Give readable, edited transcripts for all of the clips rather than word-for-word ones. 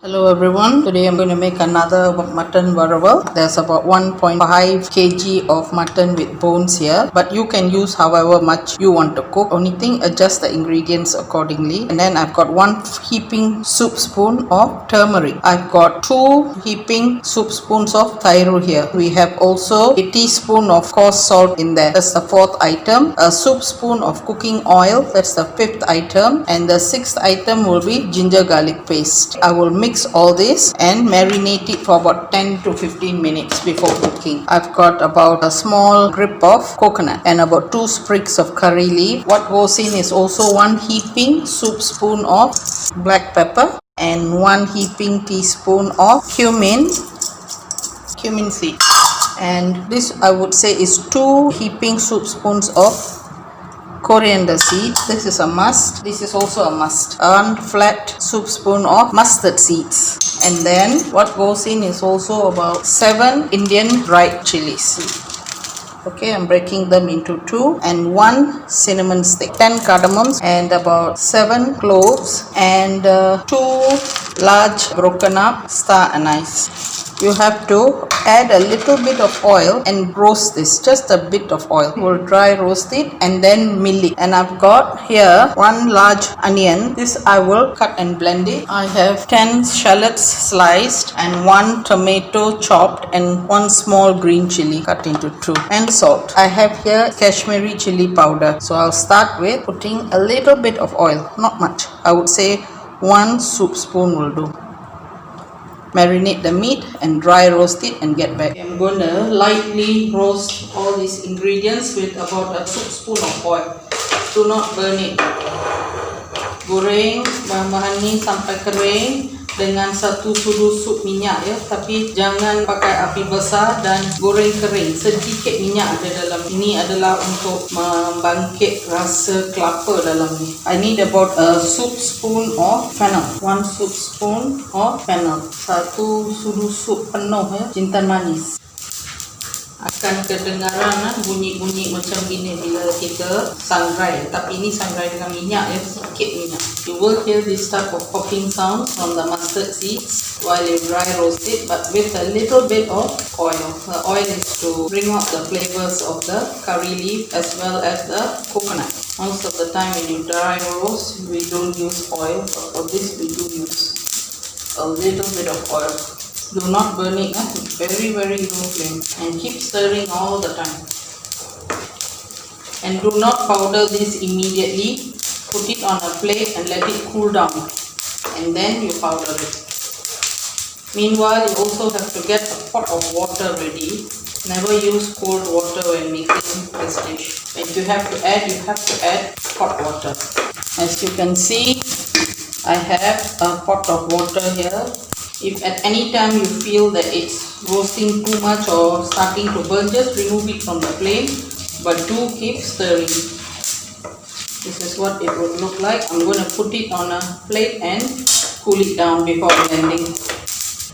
Hello everyone, today I'm going to make another mutton varuval. There's about 1.5 kg of mutton with bones here, but you can use however much you want to cook. Only thing, adjust the ingredients accordingly. And then I've got 1 heaping soup spoon of turmeric. I've got 2 heaping soup spoons of tairu here. We have also a teaspoon of coarse salt in there. That's the 4th item. A soup spoon of cooking oil. That's the 5th item. And the 6th item will be ginger garlic paste. I will mix all this and marinate it for about 10 to 15 minutes before cooking. I've got about a small grip of coconut and about 2 sprigs of curry leaf. What goes in is also 1 heaping soup spoon of black pepper and 1 heaping teaspoon of cumin seed. And this I would say is 2 heaping soup spoons of coriander seeds. This is a must. This is also a must. 1 flat soup spoon of mustard seeds. And then what goes in is also about 7 Indian dried chilies. Okay, I'm breaking them into 2 and 1 cinnamon stick, 10 cardamoms and about 7 cloves and 2 large broken up star anise. You have to add a little bit of oil and roast this, just a bit of oil. We'll dry roast it and then mill it. And I've got here 1 large onion. This I will cut and blend it. I have 10 shallots sliced and 1 tomato chopped and 1 small green chili cut into 2 and salt. I have here Kashmiri chili powder. So I'll start with putting a little bit of oil, not much. I would say 1 soup spoon will do. Marinate the meat and dry roast it and get back. I'm going to lightly roast all these ingredients with about a soup spoon of oil. Do not burn it. Goreng bahan-bahan ni sampai kering dengan 1 sudu sup minyak ya, tapi jangan pakai api besar dan goreng kering. Sedikit minyak ada dalam ini adalah untuk membangkit rasa kelapa dalam ni. I need about a soup spoon of fennel. 1 soup spoon of fennel. 1 sudu sup penuh ya, jintan manis. Akan kedengaran bunyi-bunyi macam gini bila kita sangrai, tapi ini sangrai dengan minyak ya, sedikit minyak. You will hear this type of popping sound from the mustard seeds while you dry roast it, but with a little bit of oil. The oil is to bring out the flavors of the curry leaf as well as the coconut. Most of the time when you dry roast, we don't use oil, but for this we do use a little bit of oil. Do not burn it, very low flame, and keep stirring all the time. And do not powder this immediately. Put it on a plate and let it cool down, and then you powder it. Meanwhile, you also have to get a pot of water ready. Never use cold water when making this dish. If you have to add hot water. As you can see, I have a pot of water here. If at any time you feel that it's roasting too much or starting to burn, just remove it from the flame, but do keep stirring. This is what it would look like. I'm going to put it on a plate and cool it down before blending.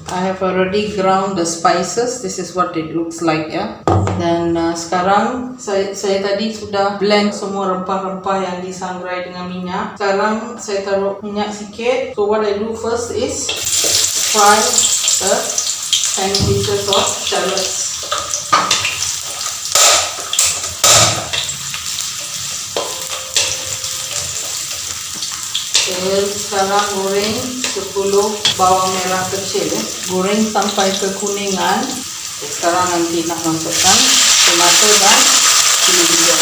I have already ground the spices. This is what it looks like ya. Dan sekarang saya tadi sudah blend semua rempah-rempah yang disangrai dengan minyak. Sekarang saya taruh minyak sikit. So what I do first is fry the 10 pieces of shallots. Sekarang goreng 10 bawang merah kecil ya. Goreng sampai kekuningan. Sekarang nanti nak masukkan tomato dan chili hijau.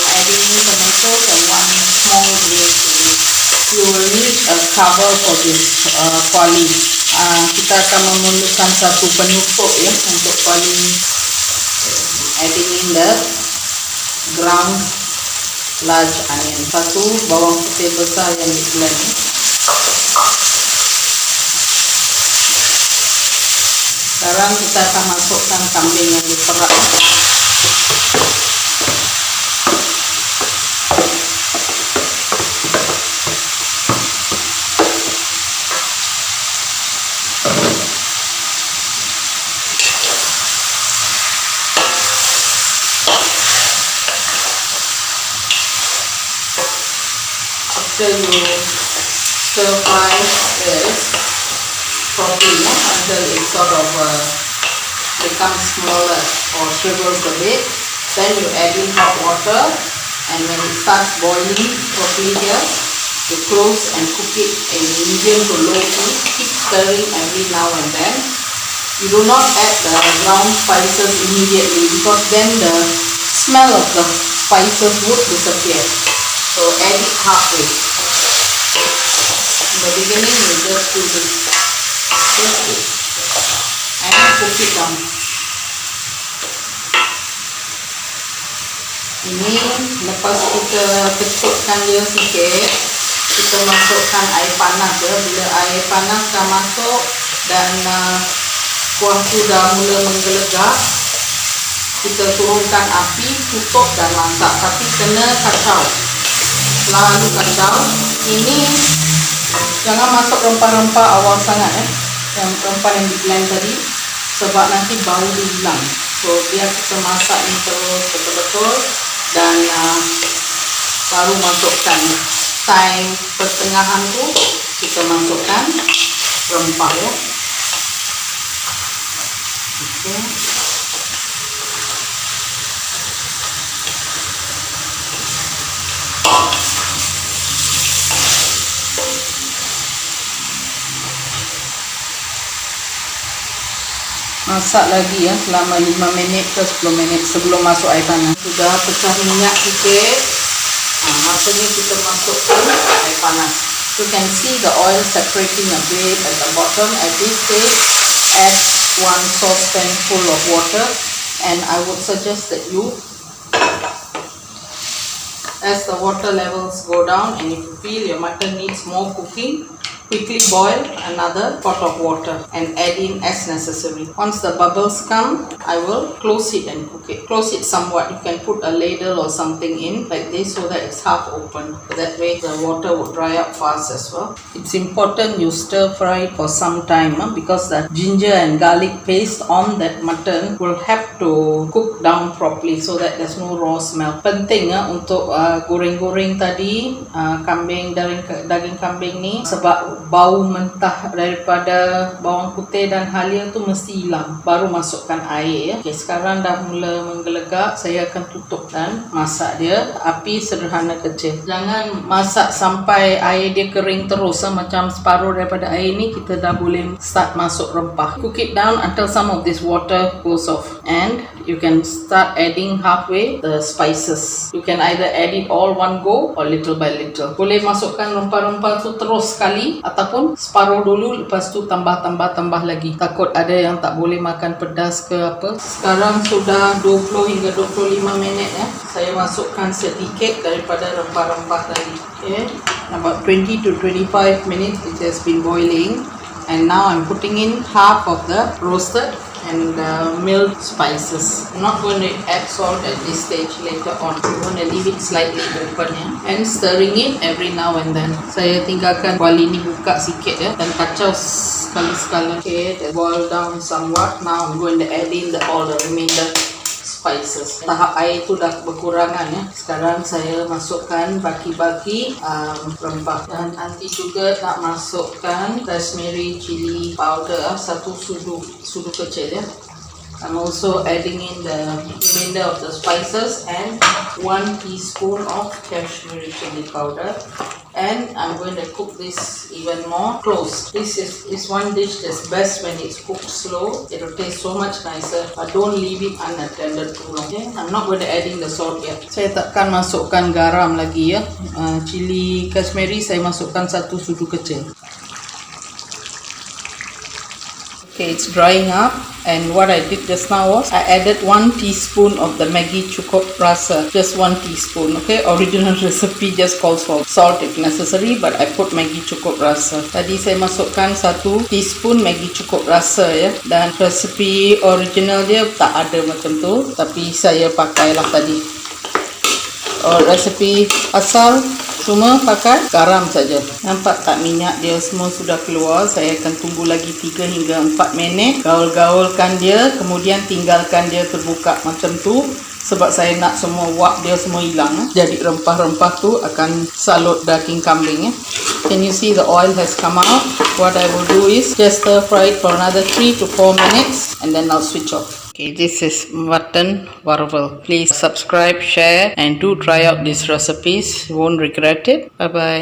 Adding in tomatoes and 1 small green chili. You will need a cover for this kuali. Kita akan memerlukan 1 penutup ya untuk kuali ini. Adding in the ground large onion. 1 bawang putih besar yang di blend. Sekarang kita akan masukkan kambing yang diperap. After you stir fry this, properly until it sort of becomes smaller or shrivels a bit. Then you add in hot water, and when it starts boiling properly here, you close and cook it in medium to low heat. Keep stirring every now and then. You do not add the ground spices immediately because then the smell of the spices would disappear. So add it halfway. In the beginning you just do this. And cook it down. Ini lepas kita kecutkan dia sikit, kita masukkan air panas ya. Bila air panas dah masuk dan kuah tu dah mula menggelegak, kita turunkan api, tutup dan masak. Tapi kena kacau, selalu kacau. Ini jangan masuk rempah-rempah awal sangat yang rempah yang di blend tadi, sebab nanti bau dia hilang. So biar kita masak ni terus betul-betul, dan baru masukkan time pertengahan tu kita masukkan rempah ya. Okay. Masak lagi ya selama 5 minit ke 10 minit sebelum masuk air panas. Sudah pecah minyak sikit, maksudnya kita masukkan air panas. You can see the oil separating a bit at the bottom. At this stage, add 1 saucepan full of water, and I would suggest that you, as the water levels go down and if you feel your mutton needs more cooking, quickly boil another pot of water and add in as necessary. Once the bubbles come, I will close it and cook it. Close it somewhat. You can put a ladle or something in like this so that it's half open. That way the water will dry up fast as well. It's important you stir fry for some time because the ginger and garlic paste on that mutton will have to cook down properly so that there's no raw smell. Penting untuk goreng-goreng tadi kambing, daging kambing ni, sebab bau mentah daripada bawang putih dan halia tu mesti hilang. Baru masukkan air ya. Okay, sekarang dah mula menggelegak, saya akan tutup dan masak dia. Api sederhana kecil. Jangan masak sampai air dia kering terus macam separuh daripada air ni kita dah boleh start masuk rempah. Cook it down until some of this water goes off, and you can start adding halfway the spices. You can either add it all one go or little by little. Boleh masukkan rempah-rempah tu terus sekali ataupun separuh dulu, lepas tu tambah lagi. Takut ada yang tak boleh makan pedas ke apa. Sekarang sudah 20 hingga 25 minit ya. Saya masukkan sedikit daripada rempah-rempah tadi. Okay. About 20 to 25 minutes it has been boiling, and now I'm putting in half of the roasted and milled spices. I'm not going to add salt at this stage, later on. I'm going to leave it slightly open and stirring it every now and then. Saya tinggalkan kuali ni buka sikit ya, dan kacau sekali-sekala. Okay, they boil down somewhat. Now I'm going to add in all the remainder spices. Tahap air tu dah berkurangan ya. Sekarang saya masukkan baki-baki rempah, dan nanti juga nak masukkan rosemary chili powder 1 sudu kecil ya. I'm also adding in the remainder of the spices and 1 teaspoon of cashmere chili powder, and I'm going to cook this even more close. This is one dish that's best when it's cooked slow. It will taste so much nicer, but don't leave it unattended too long. Okay? I'm not going to add in the salt yet. Saya takkan masukkan garam lagi ya. Chili kashmiri saya masukkan 1 sudu kecil. Okay, it's drying up, and what I did just now was I added 1 teaspoon of the Maggi cukup rasa, just 1 teaspoon. Okay, original recipe just calls for salt if necessary, but I put Maggi cukup rasa. Tadi saya masukkan 1 teaspoon Maggi cukup rasa ya, dan recipe original dia tak ada macam tu, tapi saya pakailah tadi. Resipi asal cuma pakai garam saja. Nampak tak minyak dia semua sudah keluar? Saya akan tunggu lagi 3 hingga 4 minit. Gaul-gaulkan dia, kemudian tinggalkan dia terbuka macam tu, sebab saya nak semua wak dia semua hilang. Jadi rempah-rempah tu akan salut daging kambing ya. Can you see the oil has come out? What I will do is just stir fry it for another 3 to 4 minutes and then I'll switch off. Okay, this is Mutton Varuval. Please subscribe, share and do try out these recipes. You won't regret it. Bye bye.